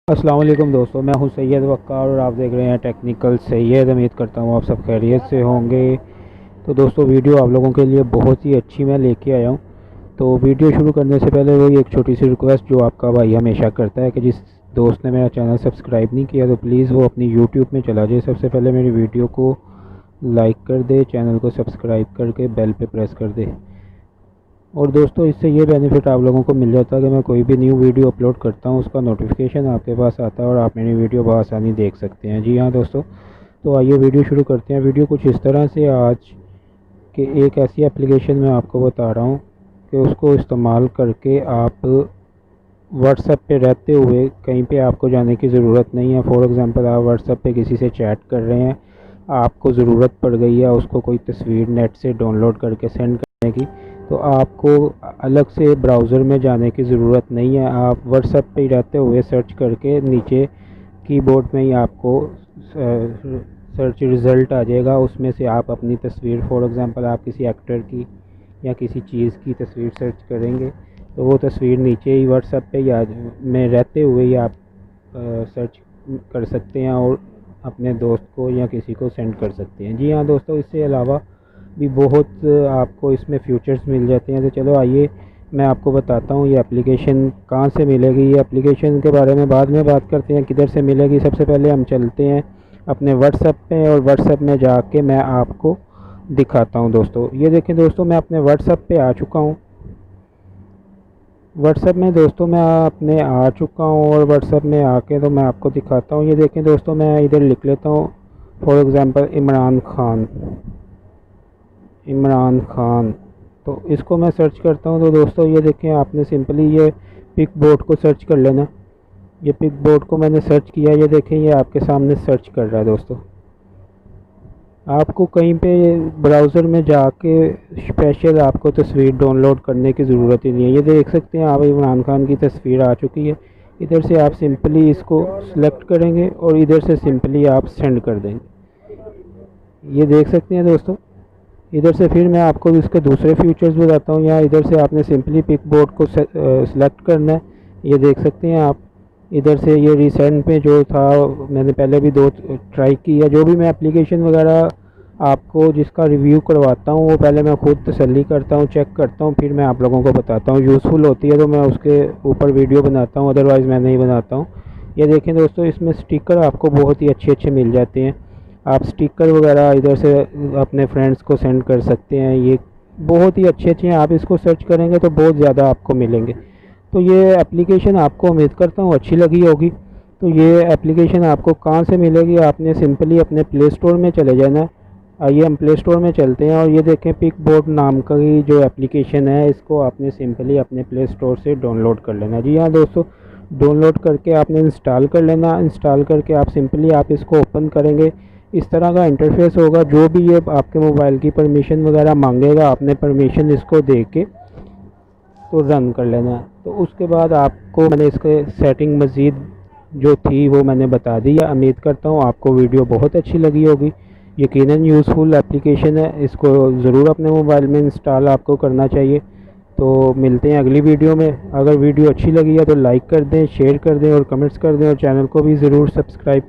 अस्सलाम वालेकुम दोस्तों, मैं हूं सैयद वक्कार और आप देख रहे हैं टेक्निकल सैयद। उम्मीद करता हूं आप सब खैरियत से होंगे। तो दोस्तों, वीडियो आप लोगों के लिए बहुत ही अच्छी मैं लेके आया हूं। तो वीडियो शुरू करने से पहले वही एक छोटी सी रिक्वेस्ट जो आपका भाई हमेशा करता है कि जिस दोस्त ने मेरा चैनल सब्सक्राइब नहीं किया तो प्लीज़ वो अपनी यूट्यूब में चला जाए। सबसे पहले मेरी वीडियो को लाइक कर दे, चैनल को सब्सक्राइब करके बेल पे प्रेस कर दे। और दोस्तों, इससे ये बेनिफिट आप लोगों को मिल जाता है कि मैं कोई भी न्यू वीडियो अपलोड करता हूँ उसका नोटिफिकेशन आपके पास आता है और आप मेरी वीडियो बआसानी देख सकते हैं। जी हाँ दोस्तों, तो आइए वीडियो शुरू करते हैं। वीडियो कुछ इस तरह से आज कि एक ऐसी एप्लीकेशन मैं आपको बता रहा हूँ कि उसको इस्तेमाल करके आप व्हाट्सएप पे रहते हुए कहीं पे आपको जाने की ज़रूरत नहीं है। फॉर एग्ज़ाम्पल, आप व्हाट्सएप पे किसी से चैट कर रहे हैं, आपको ज़रूरत पड़ गई है उसको कोई तस्वीर नेट से डाउनलोड करके सेंड करने की, तो आपको अलग से ब्राउज़र में जाने की ज़रूरत नहीं है। आप व्हाट्सएप पे ही रहते हुए सर्च करके नीचे कीबोर्ड में ही आपको सर्च रिज़ल्ट आ जाएगा। उसमें से आप अपनी तस्वीर, फॉर एग्ज़ाम्पल आप किसी एक्टर की या किसी चीज़ की तस्वीर सर्च करेंगे तो वो तस्वीर नीचे ही व्हाट्सएप पे या में रहते हुए ही आप सर्च कर सकते हैं और अपने दोस्त को या किसी को सेंड कर सकते हैं। जी हाँ दोस्तों, इससे अलावा भी बहुत आपको इसमें फीचर्स मिल जाते हैं। तो चलो आइए मैं आपको बताता हूँ ये एप्लीकेशन कहाँ से मिलेगी। ये एप्लीकेशन के बारे में बाद में बात करते हैं, किधर से मिलेगी। सबसे पहले हम चलते हैं अपने व्हाट्सएप पे और व्हाट्सएप में जाके मैं आपको दिखाता हूँ। दोस्तों ये देखें दोस्तों, मैं अपने व्हाट्सएप पे आ चुका हूँ। व्हाट्सएप में दोस्तों मैं अपने आ चुका हूँ और व्हाट्सएप में आके तो मैं आपको दिखाता हूँ। ये देखें दोस्तों, मैं इधर लिख लेता हूँ फॉर एग्ज़ाम्पल इमरान खान। इमरान खान तो इसको मैं सर्च करता हूँ। तो दोस्तों ये देखें, आपने सिंपली ये पिक बोर्ड को सर्च कर लेना। ये पिक बोर्ड को मैंने सर्च किया, ये देखें ये आपके सामने सर्च कर रहा है। दोस्तों आपको कहीं पे ब्राउज़र में जाके स्पेशल आपको तस्वीर डाउनलोड करने की ज़रूरत ही नहीं है। ये देख सकते हैं आप, इमरान खान की तस्वीर आ चुकी है। इधर से आप सिंपली इसको सिलेक्ट करेंगे और इधर से सिंपली आप सेंड कर देंगे। ये देख सकते हैं दोस्तों। इधर से फिर मैं आपको इसके दूसरे फीचर्स बताता हूँ। यहाँ इधर से आपने सिंपली पिक बोर्ड को सिलेक्ट करना है। ये देख सकते हैं आप। इधर से ये रिसेंट में जो था, मैंने पहले भी दो ट्राई की है। जो भी मैं एप्लीकेशन वगैरह आपको जिसका रिव्यू करवाता हूँ वो पहले मैं खुद तसल्ली करता हूँ, चेक करता हूँ, फिर मैं आप लोगों को बताता हूँ। यूज़फुल होती है तो मैं उसके ऊपर वीडियो बनाता हूँ, अदरवाइज़ मैं नहीं बनाता हूँ। ये देखें दोस्तों, इसमें स्टिकर आपको बहुत ही अच्छे अच्छे मिल जाते हैं। आप स्टिकर वगैरह इधर से अपने फ्रेंड्स को सेंड कर सकते हैं। ये बहुत ही अच्छे अच्छे हैं, आप इसको सर्च करेंगे तो बहुत ज़्यादा आपको मिलेंगे। तो ये एप्लीकेशन आपको उम्मीद करता हूँ अच्छी लगी होगी। तो ये एप्लीकेशन आपको कहाँ से मिलेगी, आपने सिंपली अपने प्ले स्टोर में चले जाना है। आइए हम प्ले स्टोर में चलते हैं और ये देखें पिक बोर्ड नाम का ही जो एप्लीकेशन है, इसको आपने सिंपली अपने प्ले स्टोर से डाउनलोड कर लेना। जी हाँ दोस्तों, डाउनलोड करके आपने इंस्टॉल कर लेना। इंस्टॉल करके आप सिंपली आप इसको ओपन करेंगे, इस तरह का इंटरफेस होगा। जो भी ये आपके मोबाइल की परमिशन वगैरह मांगेगा, आपने परमिशन इसको दे के तो रन कर लेना। तो उसके बाद आपको मैंने इसके सेटिंग मज़ीद जो थी वो मैंने बता दी है। उम्मीद करता हूँ आपको वीडियो बहुत अच्छी लगी होगी। यकीनन यूज़फुल एप्लीकेशन है, इसको ज़रूर अपने मोबाइल में इंस्टॉल आपको करना चाहिए। तो मिलते हैं अगली वीडियो में। अगर वीडियो अच्छी लगी है तो लाइक कर दें, शेयर कर दें और कमेंट्स कर दें और चैनल को भी ज़रूर सब्सक्राइब